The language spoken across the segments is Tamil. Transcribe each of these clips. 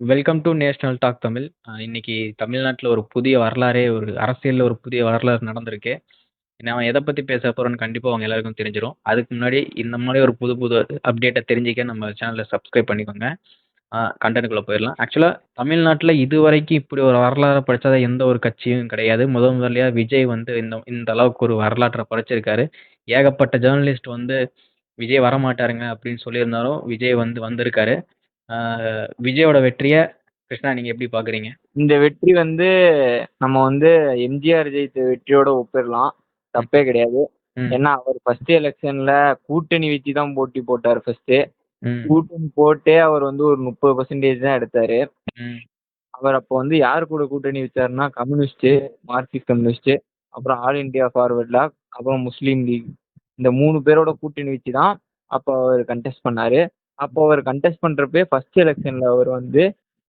Welcome to national talk Tamil. இன்னைக்கு தமிழ்நாட்டுல ஒரு புதிய வரலாறே ஒரு அரசியல்ல ஒரு புதிய வரலாறு நடந்திருக்கு. நான் எத பத்தி பேச போறேன்னு கண்டிப்பா உங்க எல்லாருக்கும் தெரிஞ்சிரும். அதுக்கு முன்னாடி இந்த மாதிரி ஒரு புது புது அப்டேட்ட தெரிஞ்சுக்க நம்ம சேனல சப்ஸ்கிரைப் பண்ணிக்கோங்க. கன்டென்ட்குள்ள போயிரலாம். ஆக்சுவலா தமிழ்நாட்டுல இதுவரைக்கும் இப்படி ஒரு வரலாற படைச்சதா எந்த ஒரு கட்சியும் கிடையாது. முதலியா விஜய் வந்து இந்த இந்த அளவுக்கு ஒரு வரலாற்ற படைச்சிருக்காரு. ஏகப்பட்ட ஜெர்னலிஸ்ட் வந்து விஜய் வரமாட்டாருங்க அப்படின்னு சொல்லியிருந்தாலும், விஜய் வந்து வந்திருக்காரு. விஜயோட வெற்றிய கிருஷ்ணா நீங்க எப்படி பாக்குறீங்க? இந்த வெற்றி வந்து நம்ம வந்து எம்ஜிஆர் ஜெயித்த வெற்றியோட ஒப்பிடலாம். தப்பே கிடையாது. ம், ஏன்னா அவர் ஃபர்ஸ்ட் எலெக்ஷன்ல கூட்டணி வச்சு தான் போட்டி போட்டார் ஃபர்ஸ்ட். ம், கூட்டணி போட்டே அவர் வந்து ஒரு 30% தான் எடுத்தாரு. ம், அவர் அப்போ வந்து யார் கூட கூட்டணி வச்சாருன்னா கம்யூனிஸ்ட், மார்க்சிஸ்ட் கம்யூனிஸ்ட், அப்புறம் ஆல் இந்தியா ஃபார்வர்ட் பிளாக், அப்புறம் முஸ்லீம் லீக். இந்த 3 பேரோட கூட்டணி வச்சு தான் அப்போ அவர் கண்டெஸ்ட் பண்ணாரு. அப்போ அவர் கண்டெஸ்ட் பண்றப்பே ஃபர்ஸ்ட் எலெக்ஷன்ல அவர் வந்து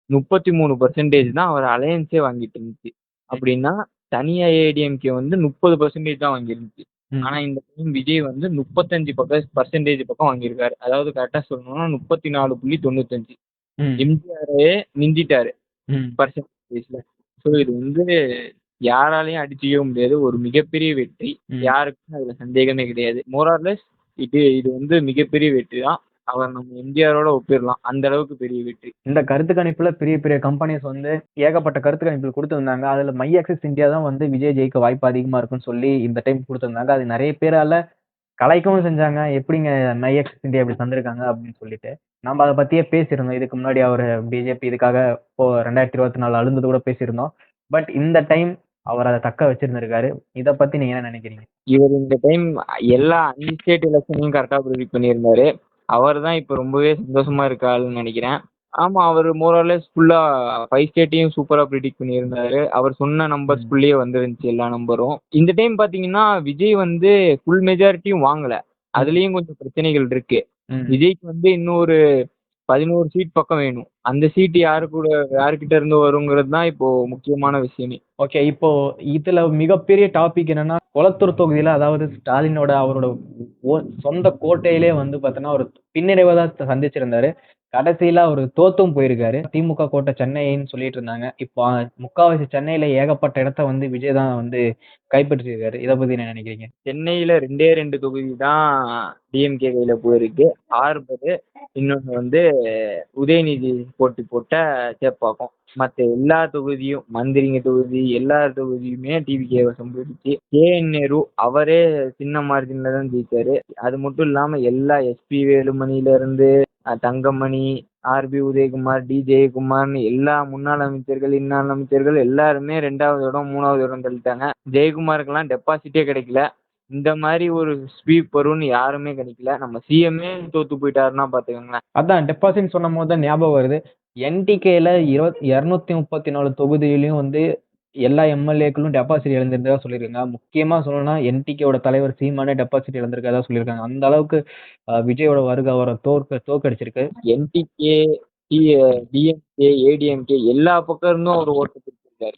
33% தான் அவர் அலையன்ஸே வாங்கிட்டு இருந்துச்சு. அப்படின்னா தனியா ஏடிஎம்கே வந்து 30% தான் வாங்கியிருந்துச்சு. ம், ஆனா இந்த டைம் விஜய் வந்து 35% பக்கம் வாங்கியிருக்காரு. அதாவது கரெக்டா சொல்லணும்னா 34.95. ம், எம்ஜிஆரே மிஞ்சிட்டாரு ம், பர்சன்டேஜ்ல. ஸோ இது வந்து யாராலையும் அடிச்சுக்கவே முடியாது. ஒரு மிகப்பெரிய வெற்றி. ம். யாருக்கும் அதுல சந்தேகமே கிடையாது. மோரார்லெஸ் இது இது வந்து மிகப்பெரிய வெற்றி தான். அவர் நம்ம எம்ஜிஆரோட ஒப்பிடலாம். அந்த அளவுக்கு பெரிய வெற்றி. இந்த கருத்து கணிப்புல பெரிய பெரிய கம்பெனிஸ் வந்து ஏகப்பட்ட கருத்து கணிப்புகள் கொடுத்திருந்தாங்க. அதுல மை ஆக்சிஸ் இந்தியா தான் வந்து விஜய் ஜெயிக்க வாய்ப்பு அதிகமா இருக்குன்னு சொல்லி இந்த டைம் கொடுத்திருந்தாங்க. அது நிறைய பேரால கலாய்க்கவும் செஞ்சாங்க. எப்படிங்க மை ஆக்சிஸ் இந்தியா இப்படி தந்திருக்காங்க அப்படின்னு சொல்லிட்டு. நம்ம அதை பத்தியே பேசியிருந்தோம். இதுக்கு முன்னாடி அவரு பிஜேபி இதுக்காக இப்போ 2024 அழுந்தது கூட பேசியிருந்தோம். பட் இந்த டைம் அவர் அதை தக்க வச்சிருந்திருக்காரு. இத பத்தி நீங்க என்ன நினைக்கிறீங்க? இவர் இந்த டைம் எல்லா 5 ஸ்டேட் எலெக்ஷனையும் கரெக்டாக ப்ரிடிக்ட் பண்ணியிருந்தாரு. அவர் தான் இப்போ ரொம்பவே சந்தோஷமா இருக்காருன்னு நினைக்கிறேன். ஆமா, அவர் மோரலெஸ் ஃபுல்லா 5 ஸ்டேட்டையும் சூப்பரா ப்ரிடிக்ட் பண்ணியிருந்தாரு. அவர் சொன்ன நம்பர்ஸ்குள்ளேயே வந்துருந்துச்சு எல்லா நம்பரும். இந்த டைம் பாத்தீங்கன்னா விஜய் வந்து ஃபுல் மெஜாரிட்டியும் வாங்கல. அதுலயும் கொஞ்சம் பிரச்சனைகள் இருக்கு. ம். விஜய்க்கு வந்து இன்னும் ஒரு 11 சீட் பக்கம் வேணும். அந்த சீட் யாருக்கிட்ட இருந்து வருங்கிறது தான் இப்போ முக்கியமான விஷயமே. ஓகே. இப்போ இதுல மிகப்பெரிய டாபிக் என்னன்னா, கொளத்தூர் தொகுதியில அதாவது ஸ்டாலினோட அவரோட சொந்த கோட்டையிலே வந்து பார்த்தீங்கன்னா, ஒரு பின்னடைவ தான் சந்திச்சிருந்தாரு. கடைசியில அவரு தோத்தும் போயிருக்காரு. திமுக கோட்டை சென்னைன்னு சொல்லிட்டு இருந்தாங்க. இப்போ முக்காவாசி சென்னையில ஏகப்பட்ட இடத்த வந்து விஜய் தான் வந்து கைப்பற்றியிருக்காரு. இத பத்தி என்ன நினைக்கிறீங்க? சென்னையில 2 தொகுதி தான் டிஎம்கே கையில போயிருக்கு. ஆர்பது, இன்னொன்னு வந்து உதயநிதி போட்டி போட்ட சேப்பாக்கம். மத்த எல்லா தொகுதியும் மந்திரிங்க தொகுதி எல்லா தொகுதியுமே டிவிகே வசம் போயிடுச்சு. KN நேரு அவரே சின்ன மார்ஜின்ல தான் ஜெயிச்சாரு. அது மட்டும் இல்லாம எல்லா எஸ்பி வேலுமணில இருந்து தங்கமணி, ஆர்பி உதயகுமார், டி ஜெயக்குமார்னு எல்லா முன்னாள் அமைச்சர்கள் இன்னாள் அமைச்சர்கள் எல்லாருமே 2வது இடம் 3வது இடம் தள்ளிட்டாங்க. ஜெயக்குமாருக்கெல்லாம் டெபாசிட்டே கிடைக்கல. இந்த மாதிரி ஒரு ஸ்வீப் வரும்னு யாருமே கணிக்கல. நம்ம சிஎம்ஏ தோத்து போயிட்டாருன்னா பாத்துக்கோங்களேன். அதான் டெபாசிட் சொன்னம்போது தான் ஞாபகம் வருது. என்டிகேல 234 தொகுதியிலயும் வந்து எல்லா எம்எல்ஏக்களும் டெபாசிட் இழந்திருந்ததா சொல்லியிருக்காங்க. முக்கியமா சொல்லணும்னா என்டிகேவோட தலைவர் சீமானே டெபாசிட் இழந்திருக்கதா சொல்லியிருக்காங்க. அந்த அளவுக்கு விஜயோட வருகை அவரை தோற்கடிச்சிருக்கு. என்டிகே, டிஎம்கே, ஏடிஎம்கே எல்லா பக்கம் இருந்தும் அவர் ஓட்டு பிரிச்சிருக்காரு.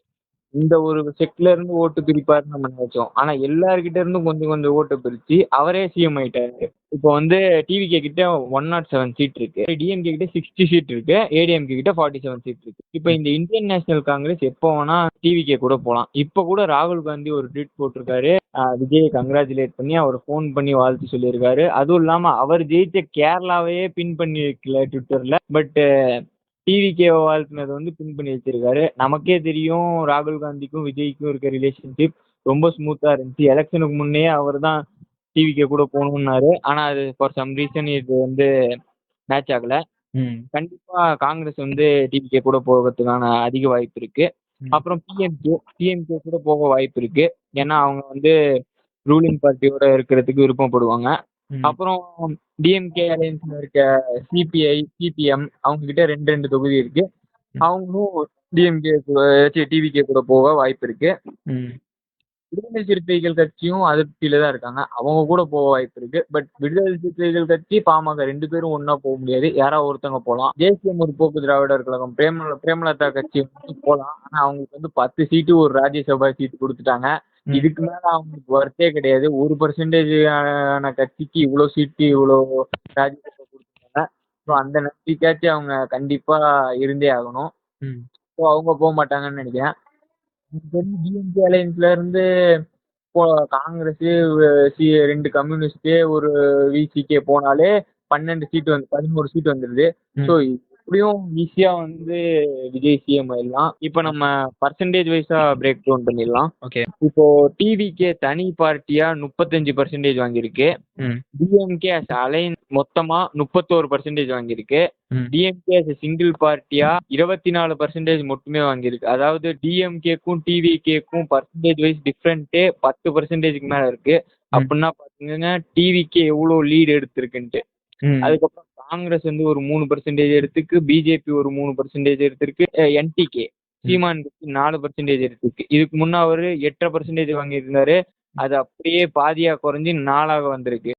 இந்த ஒரு செட்ல இருந்து ஓட்டு பிரிப்பாருன்னு நம்ம நினைச்சோம். ஆனா எல்லார்கிட்ட இருந்தும் கொஞ்சம் கொஞ்சம் ஓட்டு பிரிச்சு அவரே சிஎம் ஆயிட்டாரு. இப்போ வந்து டிவிகே கிட்ட 107 சீட் இருக்கு. டிஎம்கே கிட்ட 60 சீட் இருக்கு. ஏடிஎம்கே கிட்ட 47 சீட் இருக்கு. இப்போ இந்த இந்தியன் நேஷனல் காங்கிரஸ் எப்போ வேணா டிவிகே கூட போலாம். இப்ப கூட ராகுல் காந்தி ஒரு ட்வீட் போட்டிருக்காரு. விஜயை கங்க்ராச்சுலேட் பண்ணி அவர் ஃபோன் பண்ணி வாழ்த்து சொல்லியிருக்காரு. அதுவும் இல்லாம அவர் ஜெயிச்ச கேரளாவையே பின் பண்ணி வைக்கல ட்விட்டர்ல. பட் டிவிகே வாழ்த்துனது வந்து பின் பண்ணி வச்சிருக்காரு. நமக்கே தெரியும் ராகுல் காந்திக்கும் விஜய்க்கும் இருக்க ரிலேஷன்ஷிப் ரொம்ப ஸ்மூத்தா இருந்துச்சு. எலெக்ஷனுக்கு முன்னே அவர் தான் டிவிகே கூட போகணும்னாரு. ஆனா அது ஃபார் சம் ரீசன் இது வந்து மேட்ச் ஆகல. கண்டிப்பா காங்கிரஸ் வந்து டிவிகே கூட போகிறதுக்கான அதிக வாய்ப்பு இருக்கு. அப்புறம் பிஎம்கே கூட போக வாய்ப்பு இருக்கு. ஏன்னா அவங்க வந்து ரூலிங் பார்ட்டியோட இருக்கிறதுக்கு விருப்பப்படுவாங்க. அப்புறம் டிஎம்கே அலையன்ஸ்ல இருக்க சிபிஐ, சிபிஎம் அவங்க கிட்ட 2 தொகுதி இருக்கு. அவங்களும் டிஎம்கே டிவிகே கூட போக வாய்ப்பு இருக்கு. விடுதலை சிறுத்தைகள் கட்சியும் அதிருப்தியில தான் இருக்காங்க. அவங்க கூட போக வாய்ப்பு இருக்கு. பட் விடுதலை சிறுத்தைகள் கட்சி, பாமக 2 பேரும் ஒன்னா போக முடியாது. யாராவது ஒருத்தவங்க போகலாம். தேசிய முற்போக்கு திராவிடர் கழகம் பிரேமலதா கட்சி வந்து போகலாம். ஆனா அவங்களுக்கு வந்து 10 சீட்டு ஒரு ராஜ்யசபா சீட்டு கொடுத்துட்டாங்க. இதுக்கு மேல அவங்களுக்கு ஒர்த்தே கிடையாது. 1% ஆன கட்சிக்கு இவ்வளவு சீட்டு இவ்வளவு ராஜ்யசபா கொடுத்துட்டாங்க. அந்த நம்பிக்கையாச்சும் அவங்க கண்டிப்பா இருந்தே ஆகணும். ம். ஸோ அவங்க போக மாட்டாங்கன்னு நினைக்கிறேன். எனக்கு தெரிஞ்சு டிஎம்கே அலையன்ஸ்ல இருந்து இப்போ காங்கிரஸ், 2 கம்யூனிஸ்ட், ஒரு விசிகே போனாலே 11 சீட் வந்துருது. ம். ஸோ எப்படியும் ஈஸியா வந்து விஜய் சிஎம் ஆயிடலாம். இப்போ நம்ம பர்சன்டேஜ் வைஸா பிரேக் டவுன் பண்ணிடலாம். ஓகே. இப்போ டிவிகே தனி பார்ட்டியா 35% வாங்கியிருக்கு. ம். டிஎம்கே as அலைன் மொத்தமா 31% வாங்கியிருக்கு. ம். டிஎம்கே as சிங்கிள் பார்ட்டியா 24% மட்டுமே வாங்கியிருக்கு. அதாவது டிஎம்கேக்கும் டிவிகேக்கும் பர்சன்டேஜ் வைஸ் டிஃப்ரெண்ட்டே 10%க்கு மேல இருக்கு. அப்படின்னா பாத்தீங்கன்னா டிவிகே எவ்வளவு லீட் எடுத்திருக்குன்ட்டு. ம். அதுக்கப்புறம் காங்கிரஸ் வந்து ஒரு 3% எடுத்துருக்கு, பிஜேபி ஒரு 3% எடுத்திருக்கு, என்டிகே சீமான் 4% எடுத்திருக்கு. இதுக்கு முன்ன அவரு 8.5% வாங்கியிருந்தாரு. அது அப்படியே பாதியா குறைஞ்சு 4ஆக வந்திருக்கு.